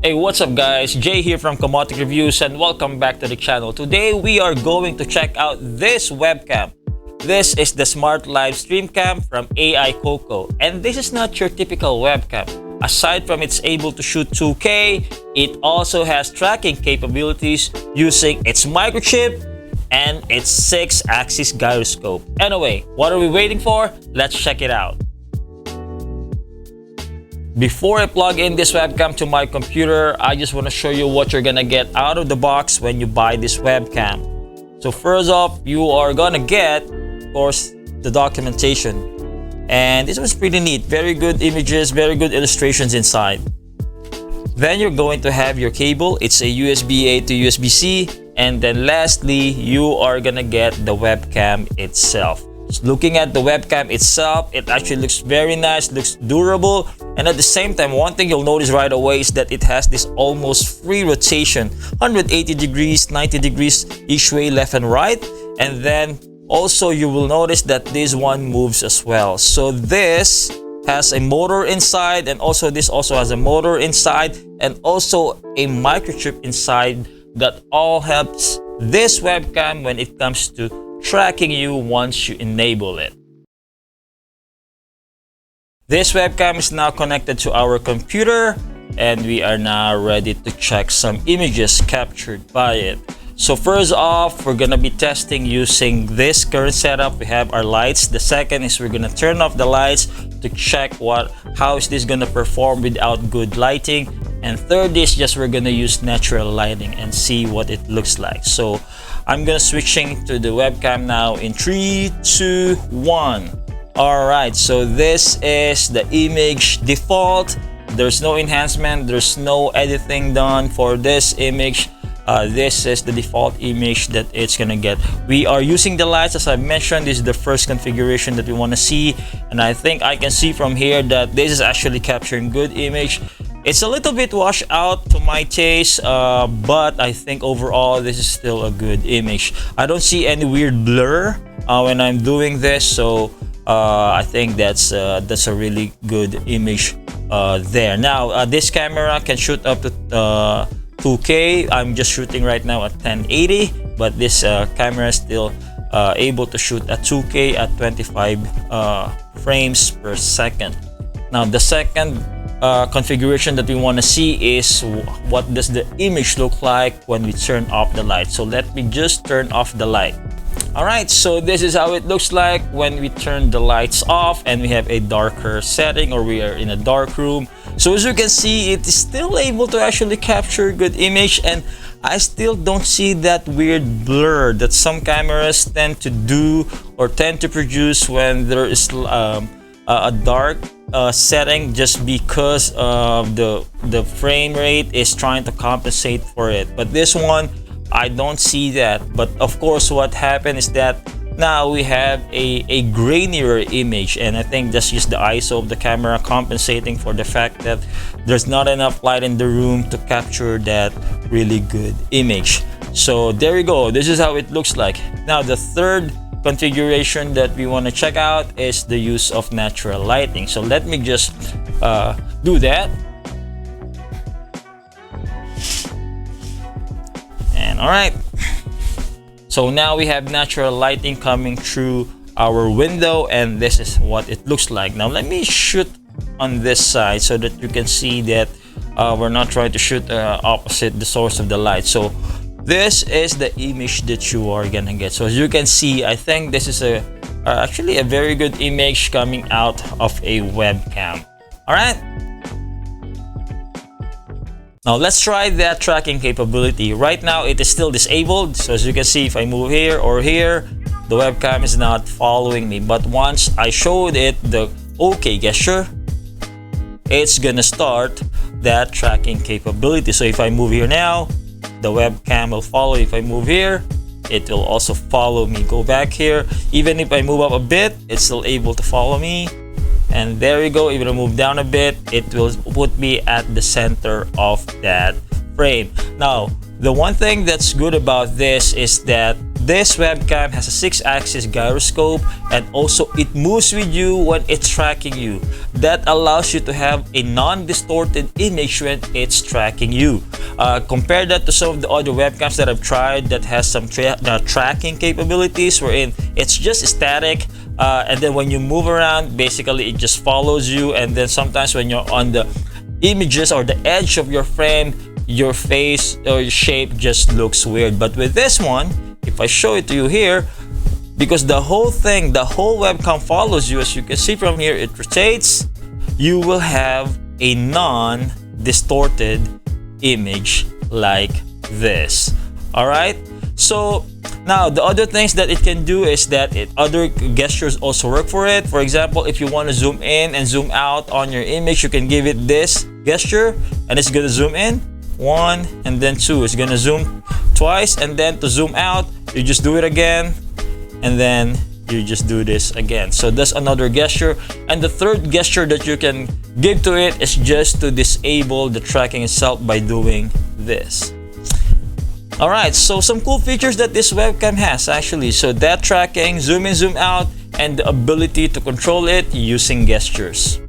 Hey, what's up guys? Jay here from Comotic Reviews and welcome back to the channel. Today we are going to check out this webcam. This is the Smart Live Streamcam from Aicoco, and this is not your typical webcam. Aside from it's able to shoot 2K, it also has tracking capabilities using its microchip and its 6-axis gyroscope. Anyway, what are we waiting for? Let's check it out. Before I plug in this webcam to my computer, I just want to show you what you're gonna get out of the box when you buy this webcam. So first off, you are gonna get, of course, the documentation. And this was pretty neat. Very good images, very good illustrations inside. Then you're going to have your cable. It's a USB-A to USB-C. And then lastly, you are gonna get the webcam itself. Looking at the webcam itself, it actually looks very nice, looks durable, and at the same time, one thing you'll notice right away is that it has this almost free rotation, 180 degrees, 90 degrees each way, left and right. And then also you will notice that this one moves as well. So this has a motor inside, and also this also has a motor inside, and also a microchip inside that all helps this webcam when it comes to tracking you once you enable it. This webcam is now connected to our computer, and we are now ready to check some images captured by it. So first off, we're gonna be testing using this current setup. We have our lights. The second is we're gonna turn off the lights to check how is this gonna perform without good lighting. And third is just we're gonna use natural lighting and see what it looks like. So I'm gonna switching to the webcam now in 3, 2, 1. Alright, so this is the image default. There's no enhancement, there's no editing done for this image. This is the default image that it's gonna get. We are using the lights, as I mentioned. This is the first configuration that we want to see, and I think I can see from here that this is actually capturing good image. It's a little bit washed out to my taste, but I think overall this is still a good image. I don't see any weird blur when I'm doing this, so I think that's a really good image there. Now this camera can shoot up to 2K. I'm just shooting right now at 1080, but this camera is still able to shoot at 2K at 25 frames per second. Now the second configuration that we want to see is what does the image look like when we turn off the light. So let me just turn off the light. Alright, so this is how it looks like when we turn the lights off and we have a darker setting, or we are in a dark room. So as you can see, it is still able to actually capture good image, and I still don't see that weird blur that some cameras tend to do or tend to produce when there is a dark setting, just because of the frame rate is trying to compensate for it. But this one, I don't see that. But of course, what happened is that now we have a grainier image, and I think that's just the ISO of the camera compensating for the fact that there's not enough light in the room to capture that really good image. So there you go. This is how it looks like. Now the third configuration that we want to check out is the use of natural lighting. So let me just do that. And all right, so now we have natural lighting coming through our window, and this is what it looks like. Now let me shoot on this side so that you can see that we're not trying to shoot opposite the source of the light. So this is the image that you are gonna get. So as you can see, I think this is actually a very good image coming out of a webcam. All right. Now let's try that tracking capability. Right now it is still disabled. So as you can see, if I move here or here, the webcam is not following me. But once I showed it the OK gesture, it's gonna start that tracking capability. So if I move here now, the webcam will follow. If I move here, it will also follow me. Go back here. Even if I move up a bit, it's still able to follow me. And there you go. Even if I move down a bit, it will put me at the center of that frame. Now, the one thing that's good about this is that this webcam has a 6-axis gyroscope, and also it moves with you when it's tracking you. That allows you to have a non-distorted image when it's tracking you. Compare that to some of the other webcams that I've tried that has some tracking capabilities wherein it's just static, and then when you move around, basically it just follows you, and then sometimes when you're on the images or the edge of your frame, your face or your shape just looks weird. But with this one, if I show it to you here, because the whole webcam follows you, as you can see from here, it rotates, you will have a non-distorted image like this. All right, so now the other things that it can do is that other gestures also work for it. For example, if you want to zoom in and zoom out on your image, you can give it this gesture and it's going to zoom in 1 and then 2. It's going to zoom twice, and then to zoom out, you just do it again, and then you just do this again. So that's another gesture. And the third gesture that you can give to it is just to disable the tracking itself by doing this. All right, so some cool features that this webcam has actually. So that tracking, zoom in, zoom out, and the ability to control it using gestures.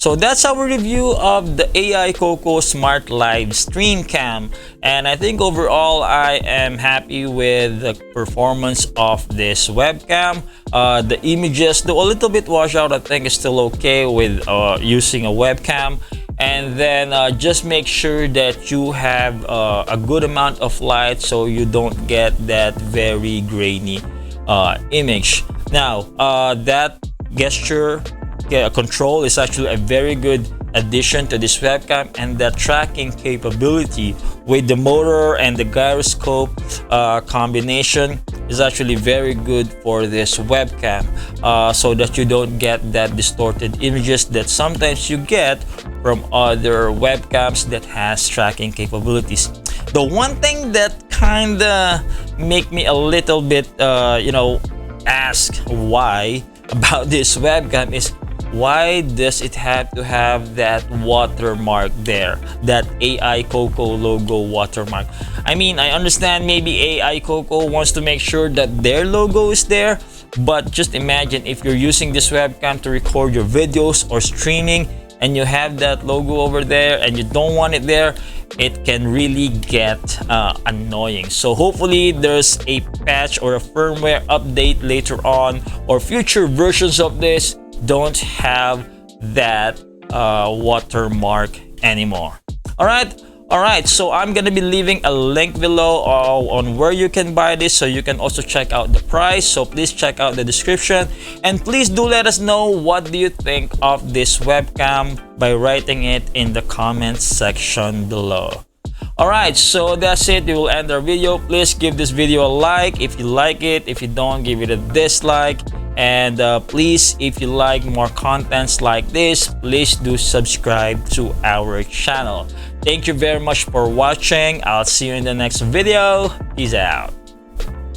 So that's our review of the Aicoco Smart Live Streamcam, and I think overall I am happy with the performance of this webcam. The images, though a little bit washed out, I think is still okay with using a webcam. And then just make sure that you have a good amount of light so you don't get that very grainy image. Now that gesture control is actually a very good addition to this webcam, and the tracking capability with the motor and the gyroscope combination is actually very good for this webcam, so that you don't get that distorted images that sometimes you get from other webcams that has tracking capabilities. The one thing that kinda make me a little bit ask why about this webcam is, why does it have to have that watermark there, that Aicoco logo watermark? I mean, I understand maybe Aicoco wants to make sure that their logo is there, but just imagine if you're using this webcam to record your videos or streaming and you have that logo over there and you don't want it there, it can really get annoying. So hopefully there's a patch or a firmware update later on, or future versions of this don't have that watermark anymore. All right, so I'm gonna be leaving a link below on where you can buy this, so you can also check out the price. So please check out the description, and please do let us know what do you think of this webcam by writing it in the comments section below. Alright, so that's it. We will end our video. Please give this video a like if you like it. If you don't, give it a dislike. And please, if you like more contents like this, please do subscribe to our channel. Thank you very much for watching. I'll see you in the next video. Peace out.